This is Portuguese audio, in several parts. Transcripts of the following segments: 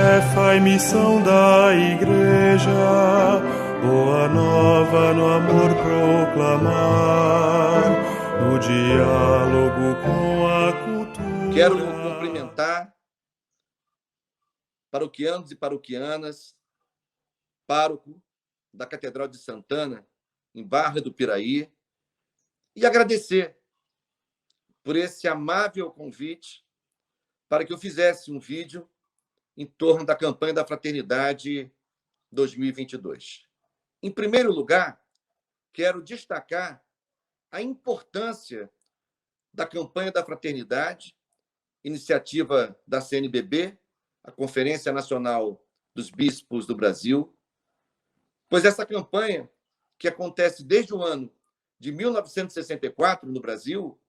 tarefa e missão da Igreja, boa nova no amor proclamar, no diálogo com a cultura. Quero cumprimentar paroquianos e paroquianas, pároco da Catedral de Santana, em Barra do Piraí, e agradecer por esse amável convite para que eu fizesse um vídeo em torno da campanha da Fraternidade 2022. Em primeiro lugar, quero destacar a importância da campanha da Fraternidade, iniciativa da CNBB, a Conferência Nacional dos Bispos do Brasil, pois essa campanha, que acontece desde o ano de 1964 no Brasil,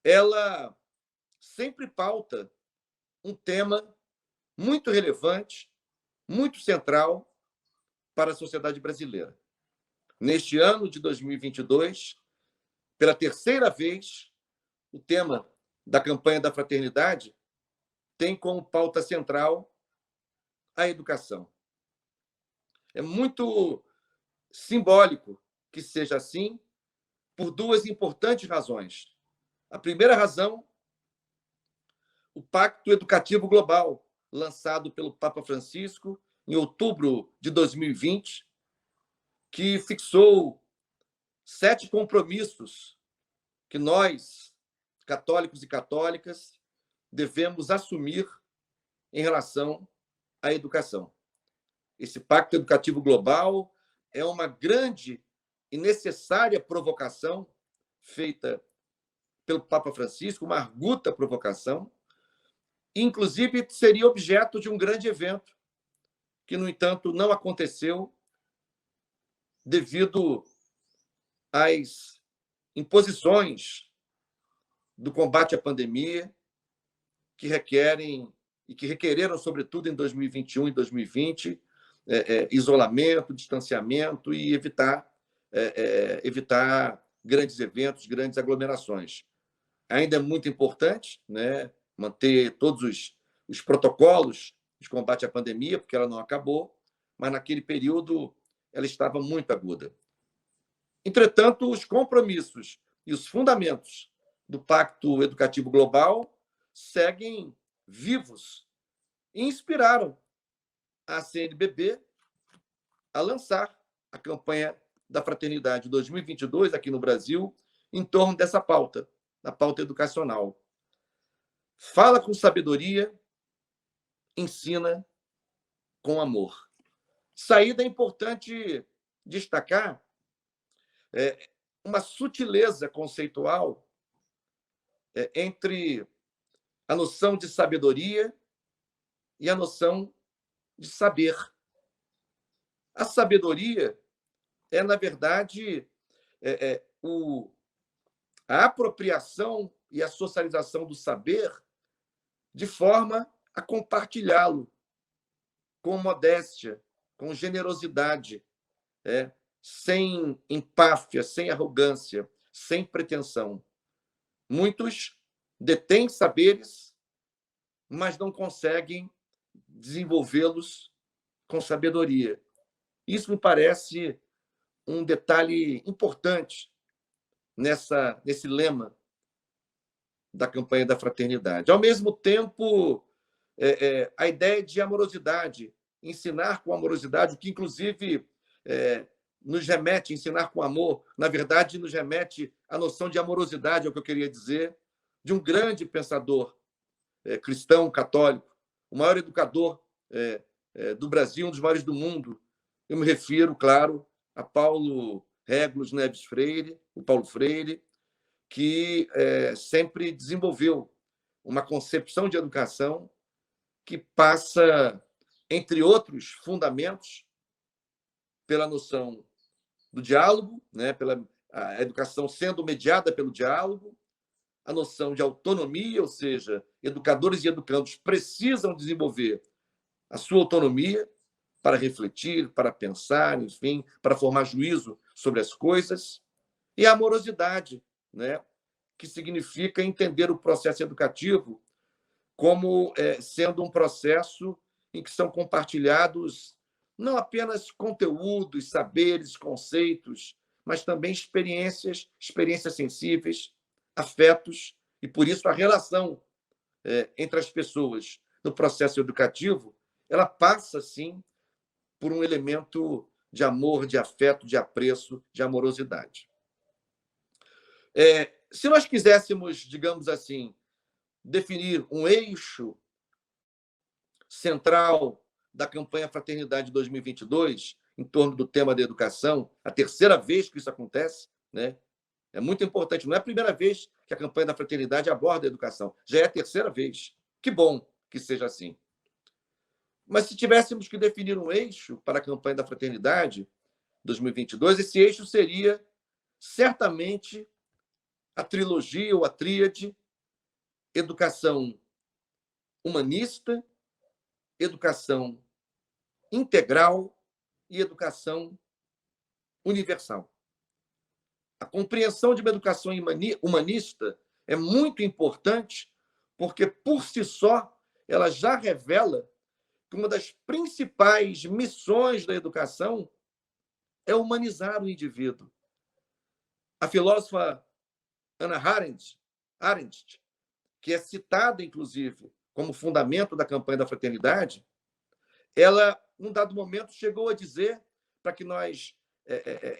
ela sempre pauta um tema muito relevante, muito central para a sociedade brasileira. Neste ano de 2022, pela terceira vez, o tema da campanha da Fraternidade tem como pauta central a educação. É muito simbólico que seja assim, por duas importantes razões. A primeira razão, o Pacto Educativo Global, lançado pelo Papa Francisco em outubro de 2020, que fixou 7 compromissos que nós, católicos e católicas, devemos assumir em relação à educação. Esse Pacto Educativo Global é uma grande e necessária provocação feita pelo Papa Francisco, uma arguta provocação, inclusive seria objeto de um grande evento, que, no entanto, não aconteceu devido às imposições do combate à pandemia, que requerem e que requereram, sobretudo em 2021 e 2020, isolamento, distanciamento e evitar grandes eventos, grandes aglomerações. Ainda é muito importante, né, manter todos os protocolos de combate à pandemia, porque ela não acabou, mas naquele período ela estava muito aguda. Entretanto, os compromissos e os fundamentos do Pacto Educativo Global seguem vivos e inspiraram a CNBB a lançar a campanha da Fraternidade 2022 aqui no Brasil em torno dessa pauta, da pauta educacional. Fala com sabedoria, ensina com amor. Saída é importante destacar uma sutileza conceitual entre a noção de sabedoria e a noção de saber. A sabedoria é, na verdade, a apropriação e a socialização do saber de forma a compartilhá-lo com modéstia, com generosidade, sem empáfia, sem arrogância, sem pretensão. Muitos detêm saberes, mas não conseguem desenvolvê-los com sabedoria. Isso me parece um detalhe importante nesse lema da campanha da Fraternidade. Ao mesmo tempo, a ideia de amorosidade, ensinar com amorosidade, o que, inclusive, nos remete, ensinar com amor, na verdade, nos remete à noção de amorosidade, é o que eu queria dizer, de um grande pensador cristão, católico, o maior educador do Brasil, um dos maiores do mundo. Eu me refiro, claro, a Paulo Régulus Neves Freire, o Paulo Freire, que sempre desenvolveu uma concepção de educação que passa, entre outros fundamentos, pela noção do diálogo, né, pela a educação sendo mediada pelo diálogo, a noção de autonomia, ou seja, educadores e educandos precisam desenvolver a sua autonomia para refletir, para pensar, enfim, para formar juízo sobre as coisas, e a amorosidade, né, que significa entender o processo educativo como sendo um processo em que são compartilhados não apenas conteúdos, saberes, conceitos, mas também experiências sensíveis, afetos, e por isso a relação entre as pessoas no processo educativo, ela passa, sim, por um elemento de amor, de afeto, de apreço, de amorosidade. Se nós quiséssemos, digamos assim, definir um eixo central da campanha Fraternidade 2022, em torno do tema da educação, a terceira vez que isso acontece, né? É muito importante. Não é a primeira vez que a campanha da Fraternidade aborda a educação, já é a terceira vez. Que bom que seja assim. Mas se tivéssemos que definir um eixo para a campanha da Fraternidade 2022, esse eixo seria certamente a trilogia ou a tríade educação humanista, educação integral e educação universal. A compreensão de uma educação humanista é muito importante porque, por si só, ela já revela que uma das principais missões da educação é humanizar o indivíduo. A filósofa Hannah Arendt, que é citada, inclusive, como fundamento da campanha da Fraternidade, ela, num dado momento, chegou a dizer, para que nós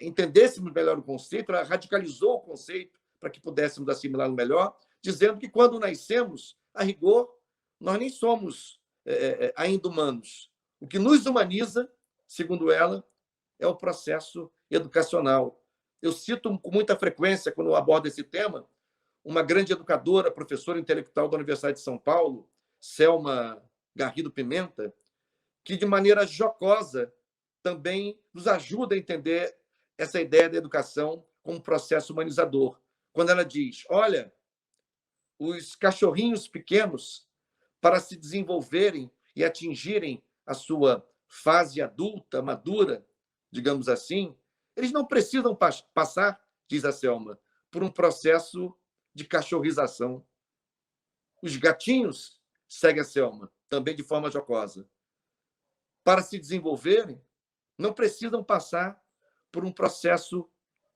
entendêssemos melhor o conceito, ela radicalizou o conceito para que pudéssemos assimilá-lo melhor, dizendo que, quando nascemos, a rigor, nós nem somos ainda humanos. O que nos humaniza, segundo ela, é o processo educacional. Eu cito com muita frequência, quando eu abordo esse tema, uma grande educadora, professora intelectual da Universidade de São Paulo, Selma Garrido Pimenta, que, de maneira jocosa, também nos ajuda a entender essa ideia da educação como processo humanizador. Quando ela diz, olha, os cachorrinhos pequenos, para se desenvolverem e atingirem a sua fase adulta, madura, digamos assim, eles não precisam passar, diz a Selma, por um processo de cachorrização. Os gatinhos, segue a Selma, também de forma jocosa, para se desenvolverem, não precisam passar por um processo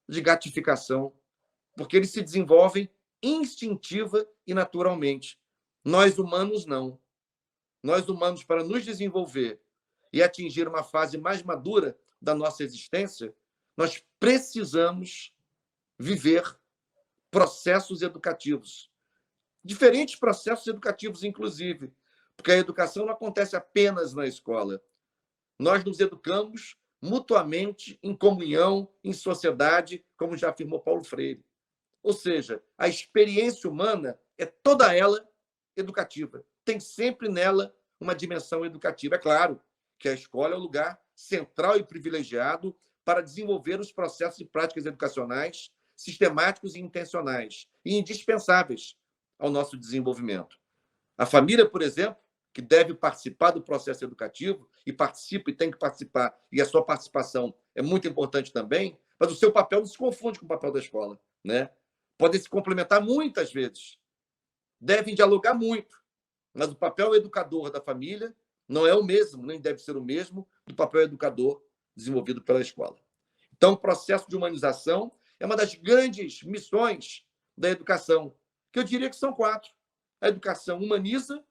de gatificação, porque eles se desenvolvem instintiva e naturalmente. Nós, humanos, não. Nós, humanos, para nos desenvolver e atingir uma fase mais madura da nossa existência, nós precisamos viver processos educativos. Diferentes processos educativos, inclusive, porque a educação não acontece apenas na escola. Nós nos educamos mutuamente, em comunhão, em sociedade, como já afirmou Paulo Freire. Ou seja, a experiência humana é toda ela educativa. Tem sempre nela uma dimensão educativa. É claro que a escola é o lugar central e privilegiado para desenvolver os processos e práticas educacionais sistemáticos e intencionais e indispensáveis ao nosso desenvolvimento. A família, por exemplo, que deve participar do processo educativo, e participa e tem que participar, e a sua participação é muito importante também, mas o seu papel não se confunde com o papel da escola, né? Podem se complementar muitas vezes, devem dialogar muito, mas o papel educador da família não é o mesmo, nem deve ser o mesmo do papel educador desenvolvido pela escola. Então, o processo de humanização é uma das grandes missões da educação, que eu diria que são 4. A educação humaniza,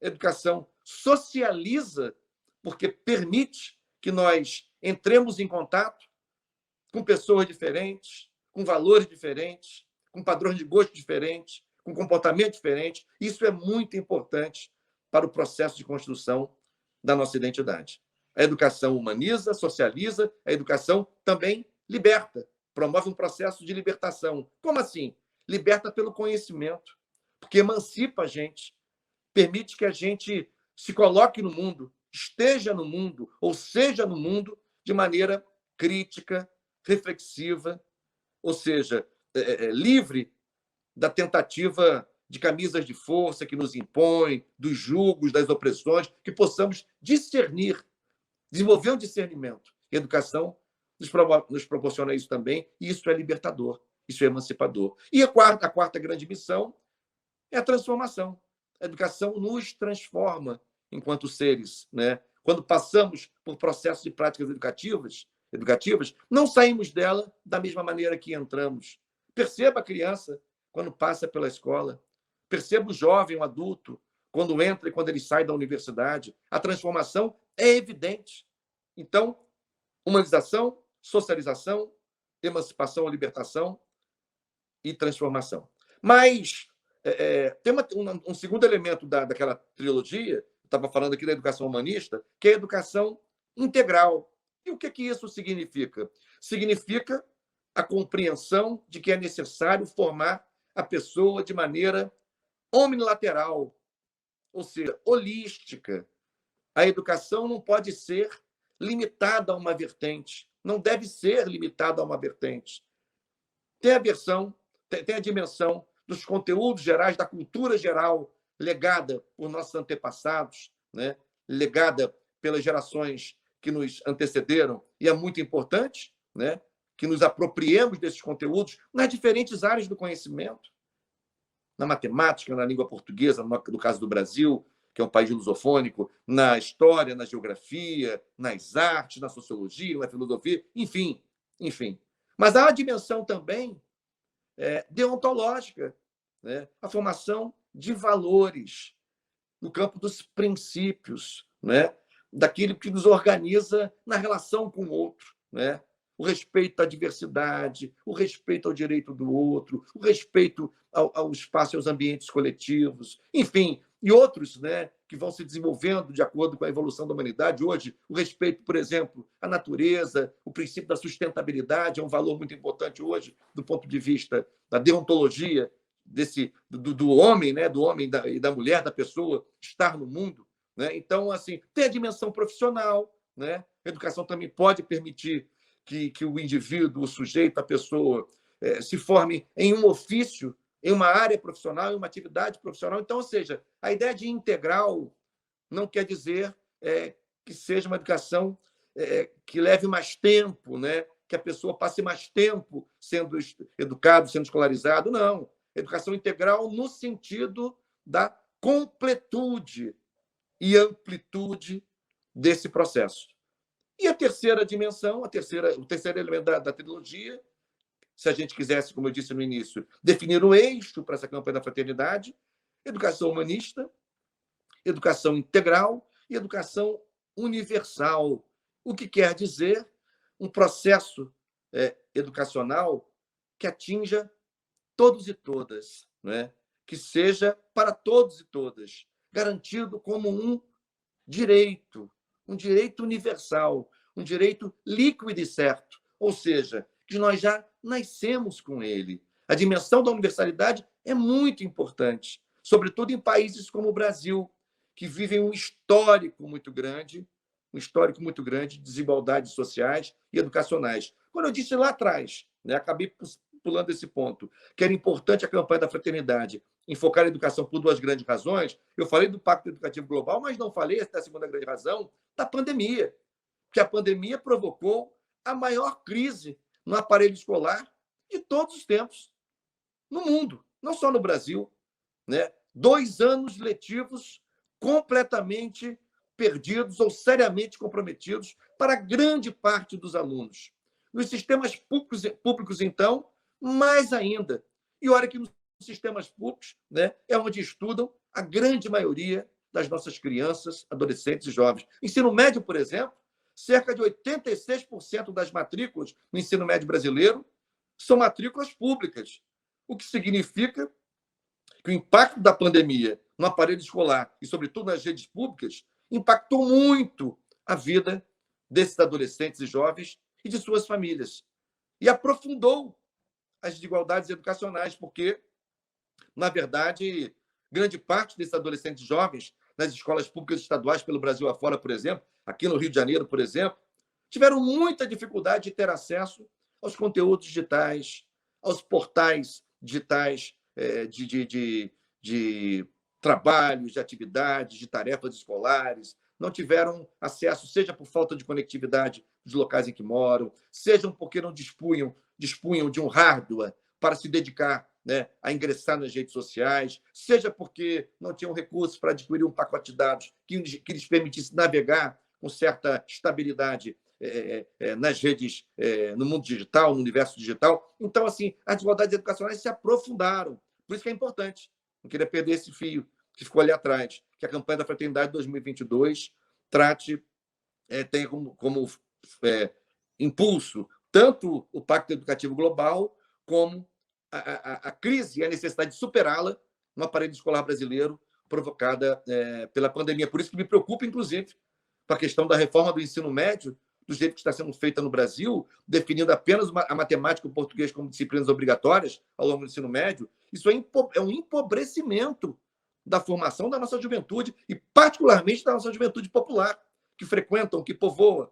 a educação socializa, porque permite que nós entremos em contato com pessoas diferentes, com valores diferentes, com padrões de gosto diferentes, com comportamento diferente. Isso é muito importante para o processo de construção da nossa identidade. A educação humaniza, socializa, a educação também liberta, promove um processo de libertação. Como assim? Liberta pelo conhecimento, porque emancipa a gente, permite que a gente se coloque no mundo, esteja no mundo, ou seja no mundo, de maneira crítica, reflexiva, ou seja, livre da tentativa de camisas de força que nos impõem, dos julgos, das opressões, que possamos discernir, desenvolver um discernimento. A educação nos proporciona isso também, e isso é libertador, isso é emancipador. E a quarta grande missão é a transformação. A educação nos transforma enquanto seres, né? Quando passamos por processos de práticas educativas, não saímos dela da mesma maneira que entramos. Perceba a criança quando passa pela escola. Perceba o jovem, o adulto, quando entra e quando ele sai da universidade. A transformação é evidente. Então, humanização, socialização, emancipação, libertação e transformação. Mas tem um segundo elemento daquela trilogia, estava falando aqui da educação humanista, que é a educação integral. E o que isso significa? Significa a compreensão de que é necessário formar a pessoa de maneira omnilateral, ou seja, holística. A educação não pode ser limitada a uma vertente, não deve ser limitada a uma vertente. Tem a dimensão dos conteúdos gerais, da cultura geral, legada por nossos antepassados, né? Legada pelas gerações que nos antecederam, e é muito importante, né, que nos apropriemos desses conteúdos nas diferentes áreas do conhecimento, na matemática, na língua portuguesa, no caso do Brasil, que é um país lusofônico, na história, na geografia, nas artes, na sociologia, na filosofia, enfim. Mas há a dimensão também deontológica, né? A formação de valores no campo dos princípios, né? Daquilo que nos organiza na relação com o outro, né? O respeito à diversidade, o respeito ao direito do outro, o respeito ao espaço e aos ambientes coletivos, enfim, e outros, né, que vão se desenvolvendo de acordo com a evolução da humanidade. Hoje, o respeito, por exemplo, à natureza, o princípio da sustentabilidade é um valor muito importante hoje, do ponto de vista da deontologia do homem, né, do homem e da mulher, da pessoa estar no mundo, né? Então, assim, tem a dimensão profissional, né? A educação também pode permitir que o indivíduo, o sujeito, a pessoa, se forme em um ofício, em uma área profissional, em uma atividade profissional. Então, ou seja, a ideia de integral não quer dizer que seja uma educação que leve mais tempo, né? Que a pessoa passe mais tempo sendo educado, sendo escolarizado. Não. Educação integral no sentido da completude e amplitude desse processo. E a terceira dimensão, o terceiro elemento da trilogia, se a gente quisesse, como eu disse no início, definir o eixo para essa campanha da fraternidade: educação humanista, educação integral e educação universal. O que quer dizer um processo educacional que atinja todos e todas, né? Que seja para todos e todas, garantido como um direito universal, um direito líquido e certo, ou seja, que nós já nascemos com ele. A dimensão da universalidade é muito importante, sobretudo em países como o Brasil, que vivem um histórico muito grande de desigualdades sociais e educacionais. Quando eu disse lá atrás, né, acabei pulando esse ponto, que era importante a campanha da fraternidade enfocar a educação por duas grandes razões. Eu falei do Pacto Educativo Global, mas não falei, essa é a segunda grande razão, da pandemia. Porque a pandemia provocou a maior crise no aparelho escolar de todos os tempos, no mundo, não só no Brasil, né? 2 anos letivos completamente perdidos ou seriamente comprometidos para grande parte dos alunos. Nos sistemas públicos, então, mais ainda. E olha que nos sistemas públicos, né, é onde estudam a grande maioria das nossas crianças, adolescentes e jovens. Ensino médio, por exemplo, cerca de 86% das matrículas no ensino médio brasileiro são matrículas públicas, o que significa que o impacto da pandemia no aparelho escolar e, sobretudo, nas redes públicas impactou muito a vida desses adolescentes e jovens e de suas famílias. E aprofundou as desigualdades educacionais, porque, na verdade, grande parte desses adolescentes e jovens nas escolas públicas estaduais pelo Brasil afora, por exemplo, aqui no Rio de Janeiro, por exemplo, tiveram muita dificuldade de ter acesso aos conteúdos digitais, aos portais digitais de trabalhos, de atividades, de tarefas escolares, não tiveram acesso, seja por falta de conectividade dos locais em que moram, seja porque não dispunham de um hardware para se dedicar né, a ingressar nas redes sociais, seja porque não tinham recursos para adquirir um pacote de dados que lhes permitisse navegar com certa estabilidade nas redes, no mundo digital, no universo digital. Então, assim, as desigualdades educacionais se aprofundaram. Por isso que é importante. Não queria perder esse fio que ficou ali atrás, que a campanha da Fraternidade 2022 trate, tenha como impulso tanto o Pacto Educativo Global como a crise e a necessidade de superá-la no aparelho escolar brasileiro provocada pela pandemia. Por isso que me preocupa, inclusive, com a questão da reforma do ensino médio, do jeito que está sendo feita no Brasil, definindo apenas a matemática e o português como disciplinas obrigatórias ao longo do ensino médio. Isso é um empobrecimento da formação da nossa juventude e, particularmente, da nossa juventude popular, que frequenta e que povoa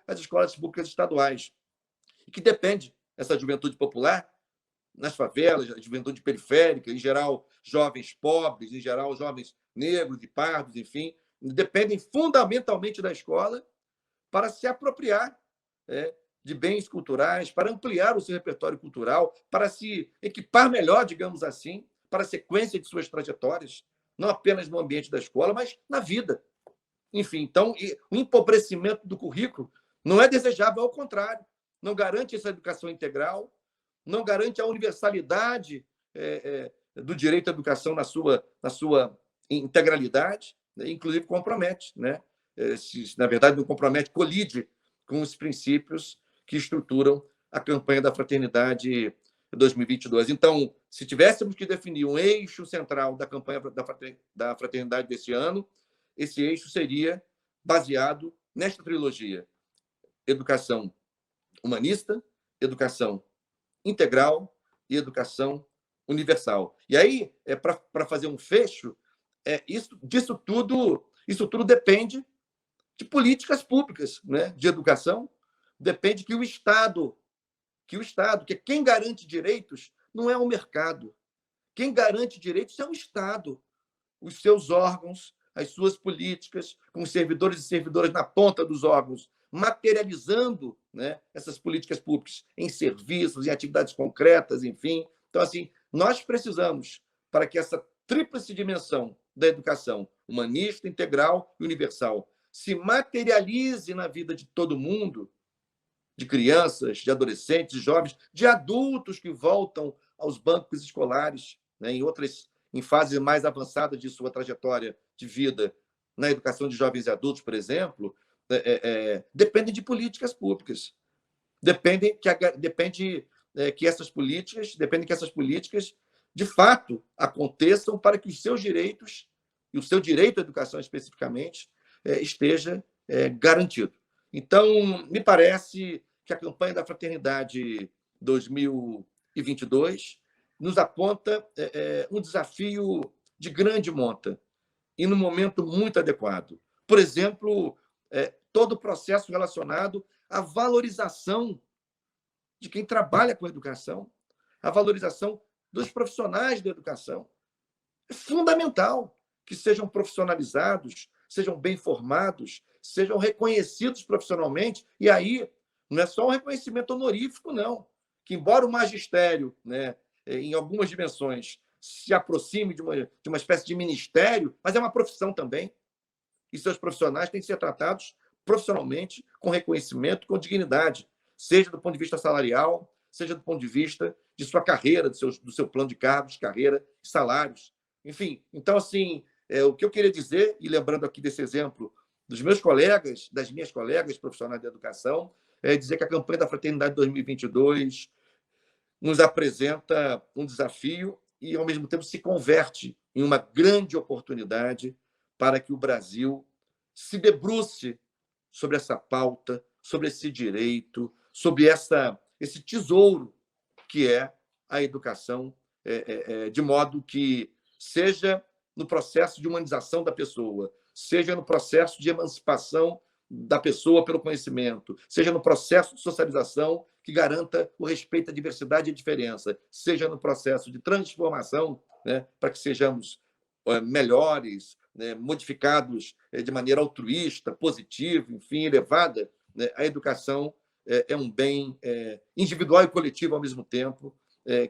as escolas públicas estaduais. E que depende, essa juventude popular, nas favelas, a juventude periférica, em geral, jovens pobres, em geral, jovens negros e pardos, enfim, dependem fundamentalmente da escola para se apropriar de bens culturais, para ampliar o seu repertório cultural, para se equipar melhor, digamos assim, para a sequência de suas trajetórias, não apenas no ambiente da escola, mas na vida. Enfim, então, o empobrecimento do currículo não é desejável, ao contrário, não garante essa educação integral, não garante a universalidade do direito à educação na sua integralidade, né? Inclusive compromete, né? Se, na verdade, não compromete, colide com os princípios que estruturam a campanha da Fraternidade 2022. Então, se tivéssemos que definir um eixo central da campanha da Fraternidade desse ano, esse eixo seria baseado nesta trilogia: educação humanista, educação integral e educação universal. E aí, para fazer um fecho, isso tudo depende de políticas públicas, né, de educação, depende que quem garante direitos não é o mercado. Quem garante direitos é o Estado, os seus órgãos, as suas políticas, com os servidores e servidoras na ponta dos órgãos, materializando, né, essas políticas públicas em serviços, em atividades concretas, enfim. Então, assim, nós precisamos, para que essa tríplice dimensão da educação, humanista, integral e universal, se materialize na vida de todo mundo, de crianças, de adolescentes, de jovens, de adultos que voltam aos bancos escolares, né, em fases mais avançadas de sua trajetória de vida, na educação de jovens e adultos, por exemplo, depende de políticas públicas. Depende que essas políticas, de fato, aconteçam para que os seus direitos, e o seu direito à educação especificamente, esteja garantido. Então, me parece que a campanha da Fraternidade 2022 nos aponta um desafio de grande monta e num momento muito adequado. Por exemplo, todo o processo relacionado à valorização de quem trabalha com educação, a valorização dos profissionais da educação. É fundamental que sejam profissionalizados, sejam bem formados, sejam reconhecidos profissionalmente. E aí, não é só um reconhecimento honorífico, não. Que, embora o magistério, né, em algumas dimensões, se aproxime de uma espécie de ministério, mas é uma profissão também. E seus profissionais têm que ser tratados profissionalmente, com reconhecimento, com dignidade, seja do ponto de vista salarial, seja do ponto de vista de sua carreira, do seu plano de cargos, carreira, salários. Enfim, então, assim, o que eu queria dizer, e lembrando aqui desse exemplo dos meus colegas, das minhas colegas profissionais de educação, é dizer que a campanha da Fraternidade 2022 nos apresenta um desafio e, ao mesmo tempo, se converte em uma grande oportunidade para que o Brasil se debruce sobre essa pauta, sobre esse direito, sobre esse tesouro que é a educação, de modo que seja no processo de humanização da pessoa, seja no processo de emancipação da pessoa pelo conhecimento, seja no processo de socialização que garanta o respeito à diversidade e à diferença, seja no processo de transformação, né, para que sejamos melhores, né, modificados de maneira altruísta, positiva, enfim, elevada, né, a educação é um bem individual e coletivo ao mesmo tempo,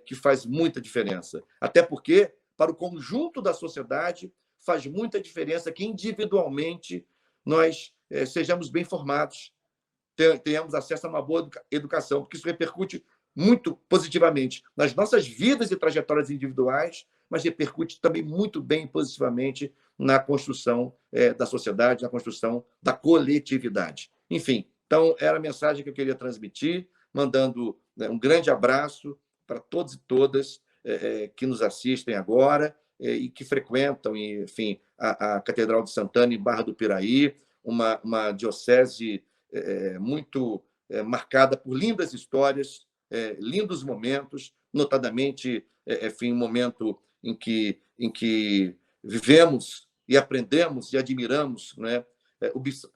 que faz muita diferença. Até porque, para o conjunto da sociedade, faz muita diferença que individualmente nós sejamos bem formados, tenhamos acesso a uma boa educação, porque isso repercute muito positivamente nas nossas vidas e trajetórias individuais, mas repercute também muito bem positivamente na construção da sociedade, na construção da coletividade. Enfim, então, era a mensagem que eu queria transmitir, mandando um grande abraço para todos e todas que nos assistem agora e que frequentam, enfim, a Catedral de Santana, em Barra do Piraí, uma diocese muito marcada por lindas histórias, lindos momentos, notadamente, enfim, um momento em que vivemos e aprendemos e admiramos, né,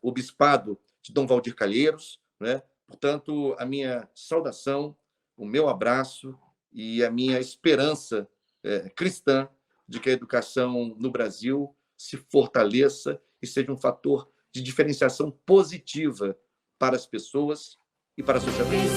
o bispado de Dom Valdir Calheiros, né? Portanto, a minha saudação, o meu abraço e a minha esperança cristã de que a educação no Brasil se fortaleça e seja um fator de diferenciação positiva para as pessoas e para a sociedade.